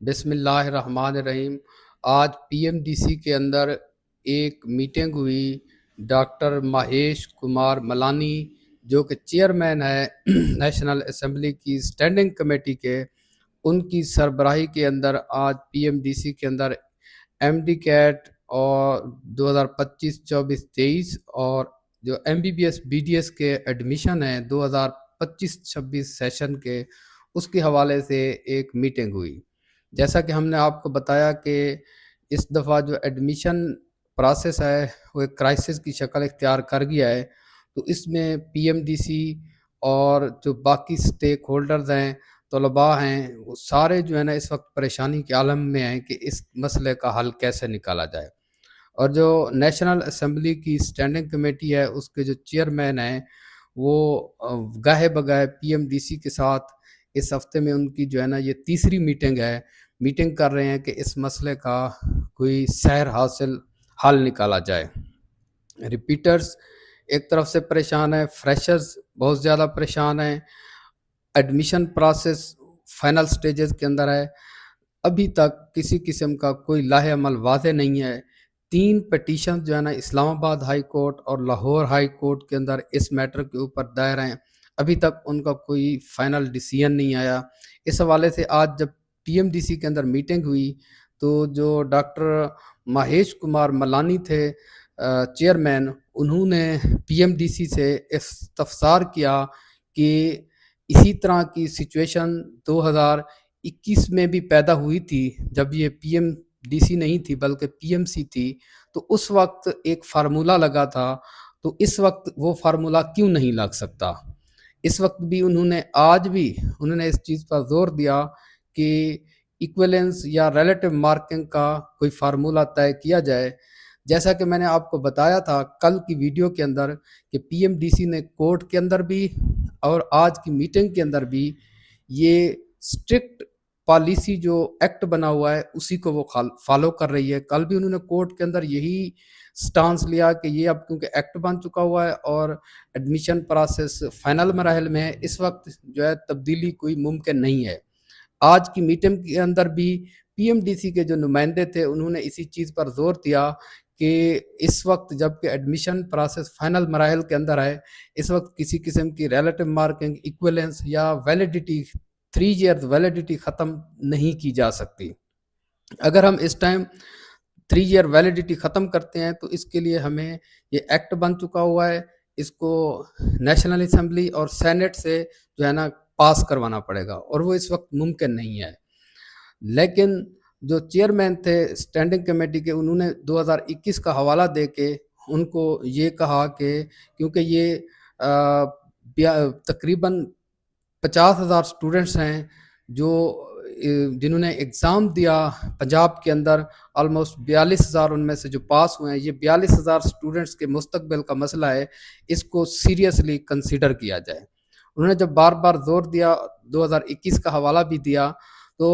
بسم اللہ الرحمن الرحیم۔ آج پی ایم ڈی سی کے اندر ایک میٹنگ ہوئی ڈاکٹر مہیش کمار ملانی جو کہ چیئرمین ہے نیشنل اسمبلی کی اسٹینڈنگ کمیٹی کے، ان کی سربراہی کے اندر آج پی ایم ڈی سی کے اندر ایم ڈی کیٹ اور 2025-24-23 اور جو M B B S B D S کے ایڈمیشن ہیں 2025-26 سیشن کے، اس کے حوالے سے ایک میٹنگ ہوئی۔ جیسا کہ ہم نے آپ کو بتایا کہ اس دفعہ جو ایڈمیشن پروسیس ہے وہ ایک کرائسس کی شکل اختیار کر گیا ہے، تو اس میں پی ایم ڈی سی اور جو باقی سٹیک ہولڈرز ہیں، طلباء ہیں، وہ سارے جو ہے نا اس وقت پریشانی کے عالم میں ہیں کہ اس مسئلے کا حل کیسے نکالا جائے۔ اور جو نیشنل اسمبلی کی اسٹینڈنگ کمیٹی ہے اس کے جو چیئرمین ہیں وہ گاہے بگاہے پی ایم ڈی سی کے ساتھ اس ہفتے میں ان کی جو ہے نا یہ تیسری میٹنگ کر رہے ہیں کہ اس مسئلے کا کوئی سیر حاصل حل نکالا جائے۔ ریپیٹرز ایک طرف سے پریشان ہیں، فریشرز بہت زیادہ پریشان ہیں، ایڈمیشن پروسیس فائنل سٹیجز کے اندر ہے، ابھی تک کسی قسم کا کوئی لاہ عمل واضح نہیں ہے۔ 3 پٹیشن جو ہے نا اسلام آباد ہائی کورٹ اور لاہور ہائی کورٹ کے اندر اس میٹر کے اوپر دائر ہیں، ابھی تک ان کا کوئی فائنل ڈیسیژن نہیں آیا۔ اس حوالے سے آج جب پی ایم ڈی سی کے اندر میٹنگ ہوئی تو جو ڈاکٹر مہیش کمار ملانی تھے چیئرمین، انہوں نے پی ایم ڈی سی سے استفسار کیا کہ اسی طرح کی سچویشن 2021 میں بھی پیدا ہوئی تھی جب یہ پی ایم ڈی سی نہیں تھی بلکہ پی ایم سی تھی، تو اس وقت ایک فارمولہ لگا تھا، تو اس وقت وہ فارمولہ کیوں نہیں لگ سکتا؟ اس وقت بھی آج بھی انہوں نے اس چیز پر زور دیا کہ ایکویلنس یا ریلیٹو مارکنگ کا کوئی فارمولہ طے کیا جائے۔ جیسا کہ میں نے آپ کو بتایا تھا کل کی ویڈیو کے اندر کہ پی ایم ڈی سی نے کورٹ کے اندر بھی اور آج کی میٹنگ کے اندر بھی یہ سٹرکٹ پالیسی جو ایکٹ بنا ہوا ہے اسی کو وہ فالو کر رہی ہے۔ کل بھی انہوں نے کورٹ کے اندر یہی سٹانس لیا کہ یہ اب کیونکہ ایکٹ بن چکا ہوا ہے اور ایڈمیشن پروسیس فائنل مراحل میں ہے، اس وقت جو ہے تبدیلی کوئی ممکن نہیں ہے۔ آج کی میٹنگ کے اندر بھی پی ایم ڈی سی کے جو نمائندے تھے انہوں نے اسی چیز پر زور دیا کہ اس وقت جب کہ ایڈمیشن پروسیس فائنل مراحل کے اندر ہے، اس وقت کسی قسم کی ریلیٹو مارکنگ، ایکویلنس یا ویلیڈیٹی 3 ایئرز ویلیڈیٹی ختم نہیں کی جا سکتی۔ اگر ہم اس ٹائم 3 ایئر ویلیڈیٹی ختم کرتے ہیں تو اس کے لیے ہمیں یہ ایکٹ بن چکا ہوا ہے، اس کو نیشنل اسمبلی اور سینٹ سے جو ہے نا پاس کروانا پڑے گا اور وہ اس وقت ممکن نہیں ہے۔ لیکن جو چیئرمین تھے اسٹینڈنگ کمیٹی کے، انہوں نے 2021 کا حوالہ دے کے ان کو یہ کہا کہ کیونکہ یہ تقریباً 50,000 سٹوڈنٹس ہیں جنہوں نے ایگزام دیا پنجاب کے اندر، آلموسٹ 42,000 ان میں سے جو پاس ہوئے ہیں، یہ 42,000 سٹوڈنٹس کے مستقبل کا مسئلہ ہے، اس کو سیریسلی کنسیڈر کیا جائے۔ انہوں نے جب بار بار زور دیا، 2021 کا حوالہ بھی دیا، تو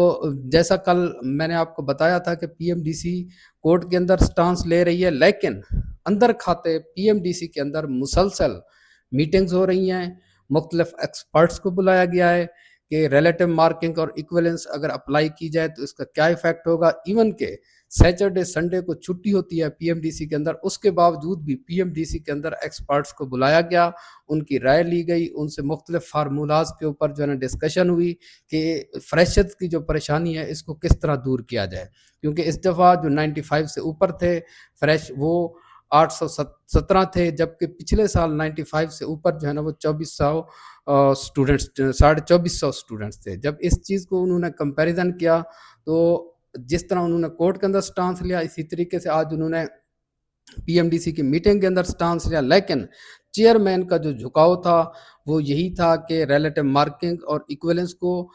جیسا کل میں نے آپ کو بتایا تھا کہ P M D C court کے اندر سٹانس لے رہی ہے، لیکن اندر کھاتے پی ایم ڈی سی کے اندر مسلسل میٹنگز ہو رہی ہیں، مختلف ایکسپرٹس کو بلایا گیا ہے کہ ریلیٹو مارکنگ اور ایکویلنس اگر اپلائی کی جائے تو اس کا کیا ایفیکٹ ہوگا۔ ایون کہ سیٹرڈے سنڈے کو چھٹی ہوتی ہے پی ایم ڈی سی کے اندر، اس کے باوجود بھی پی ایم ڈی سی کے اندر ایکسپرٹس کو بلایا گیا، ان کی رائے لی گئی، ان سے مختلف فارمولاز کے اوپر جو ہے نا ڈسکشن ہوئی کہ فریشرز کی جو پریشانی ہے اس کو کس طرح دور کیا جائے، کیونکہ اس دفعہ جو 95 سے اوپر تھے فریش وہ 817 تھے، جبکہ پچھلے سال 95 سے اوپر جو ہے نا وہ 2400 سٹوڈنٹس 2450 سٹوڈنٹس تھے۔ جب اس چیز کو انہوں نے کمپیریزن کیا تو جس طرح انہوں نے کورٹ کے اندر سٹانس لیا، اسی طریقے سے آج انہوں نے پی ایم ڈی سی کی میٹنگ کے اندر سٹانس لیا، لیکن چیئرمین کا جو جھکاؤ تھا وہ یہی تھا کہ ریلیٹو مارکنگ اور ایکویلنس کو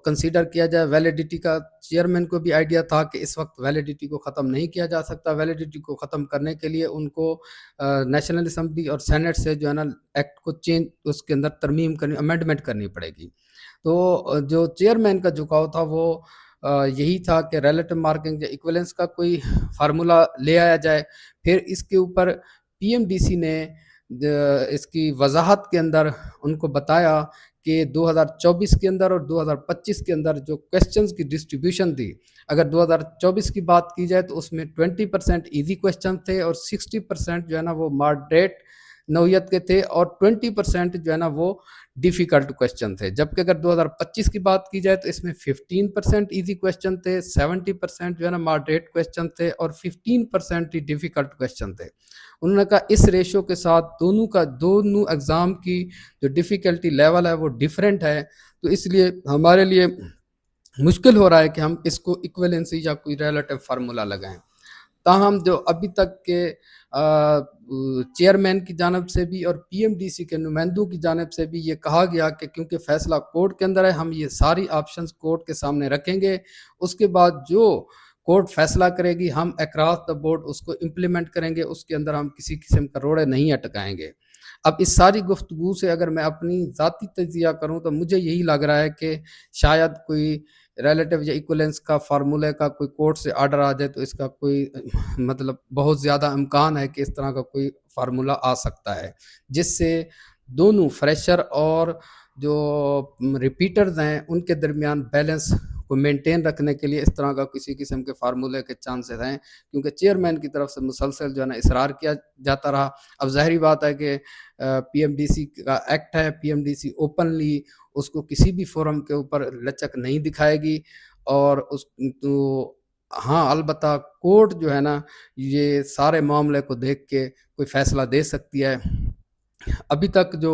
کنسیڈر کیا جائے۔ ویلیڈیٹی کا چیئرمین کو بھی آئیڈیا تھا کہ اس وقت ویلیڈیٹی کو ختم نہیں کیا جا سکتا، ویلیڈیٹی کو ختم کرنے کے لیے ان کو نیشنل اسمبلی اور سینٹ سے جو ہے نا ایکٹ کو چینج، اس کے اندر ترمیم کرنی، امینڈمنٹ کرنی پڑے گی۔ تو جو چیئرمین کا جھکاؤ تھا وہ یہی تھا کہ ریلیٹو مارکنگ یا ایکویلنس کا کوئی فارمولہ لے آیا جائے۔ پھر اس کے اوپر پی ایم ڈی سی نے اس کی وضاحت کے اندر ان کو بتایا کہ 2024 کے اندر اور 2025 کے اندر جو کویسچنز کی ڈسٹریبیوشن تھی، اگر 2024 کی بات کی جائے تو اس میں 20% ایزی کویسچن تھے اور 60% جو ہے نا وہ ماڈریٹ نوعیت کے تھے اور 20% جو ہے نا وہ ڈیفیکلٹ کویسچن تھے، جبکہ اگر 2025 کی بات کی جائے تو اس میں 15% ایزی کویسچن تھے، 70% جو ہے نا ماڈریٹ کویسچن تھے اور 15% ہی ڈیفیکلٹ کویسچن تھے۔ انہوں نے کہا اس ریشو کے ساتھ دونوں ایگزام کی جو ڈیفیکلٹی لیول ہے وہ ڈیفرنٹ ہے، تو اس لیے ہمارے لیے مشکل ہو رہا ہے کہ ہم اس کو ایکویلنسی یا کوئی ریلیٹو فارمولا لگائیں۔ تاہم جو ابھی تک کے چیئرمین کی جانب سے بھی اور پی ایم ڈی سی کے نمائندوں کی جانب سے بھی یہ کہا گیا کہ کیونکہ فیصلہ کورٹ کے اندر ہے، ہم یہ ساری آپشنز کورٹ کے سامنے رکھیں گے، اس کے بعد جو کورٹ فیصلہ کرے گی ہم اکراس دا بورڈ اس کو امپلیمنٹ کریں گے، اس کے اندر ہم کسی قسم کا روڑے نہیں اٹکائیں گے۔ اب اس ساری گفتگو سے اگر میں اپنی ذاتی تجزیہ کروں تو مجھے یہی لگ رہا ہے کہ شاید کوئی ریلیٹو یا ایکولنس کا فارمولے کا کوئی کورٹ سے آرڈر آ جائے تو اس کا کوئی مطلب بہت زیادہ امکان ہے کہ اس طرح کا کوئی فارمولا آ سکتا ہے، جس سے دونوں فریشر اور جو ریپیٹرز ہیں ان کے درمیان بیلنس کو مینٹین رکھنے کے لیے اس طرح کا کسی قسم کے فارمولے کے چانسز ہیں، کیونکہ چیئرمین کی طرف سے مسلسل جو ہے نا اصرار کیا جاتا رہا۔ اب ظاہری بات ہے کہ پی ایم ڈی سی کا ایکٹ ہے، P M D C openly اس کو کسی بھی فورم کے اوپر لچک نہیں دکھائے گی، اور اس تو ہاں البتہ کورٹ جو ہے نا یہ سارے معاملے کو دیکھ کے کوئی فیصلہ دے سکتی ہے۔ ابھی تک جو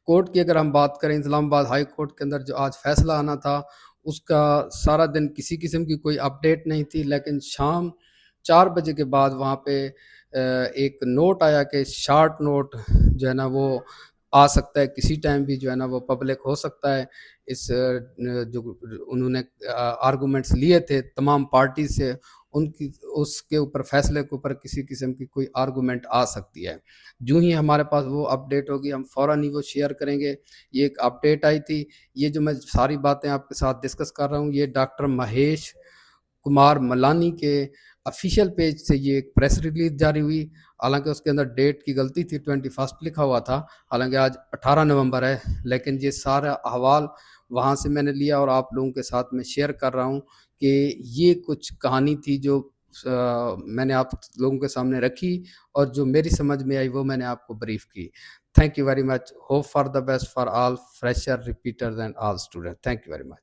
کورٹ کی اگر ہم بات کریں، اسلام آباد ہائی کورٹ کے اندر جو آج فیصلہ آنا تھا اس کا سارا دن کسی قسم کی کوئی اپڈیٹ نہیں تھی، لیکن شام 4 بجے کے بعد وہاں پہ ایک نوٹ آیا کہ شارٹ نوٹ جو ہے نا وہ آ سکتا ہے، کسی ٹائم بھی جو ہے نا وہ پبلک ہو سکتا ہے۔ اس جو انہوں نے آرگومنٹس لیے تھے تمام پارٹی سے، ان کی اس کے اوپر فیصلے کے اوپر کسی قسم کی کوئی آرگومنٹ آ سکتی ہے۔ جو ہی ہمارے پاس وہ اپڈیٹ ہوگی ہم فوراً ہی وہ شیئر کریں گے۔ یہ ایک اپڈیٹ آئی تھی، یہ جو میں ساری باتیں آپ کے ساتھ ڈسکس کر رہا ہوں یہ ڈاکٹر مہیش کمار ملانی کے افیشیل پیج سے یہ ایک پریس ریلیز جاری ہوئی، حالانکہ اس کے اندر ڈیٹ کی غلطی تھی، 21 لکھا ہوا تھا، حالانکہ آج 18 نومبر ہے، لیکن یہ سارا احوال وہاں سے میں نے لیا اور آپ لوگوں کے ساتھ میں شیئر کر رہا ہوں کہ یہ کچھ کہانی تھی جو میں نے آپ لوگوں کے سامنے رکھی اور جو میری سمجھ میں آئی وہ میں نے آپ کو بریف کی۔ Thank you very much, hope for the best for all fresher repeaters and all student. Thank you very much.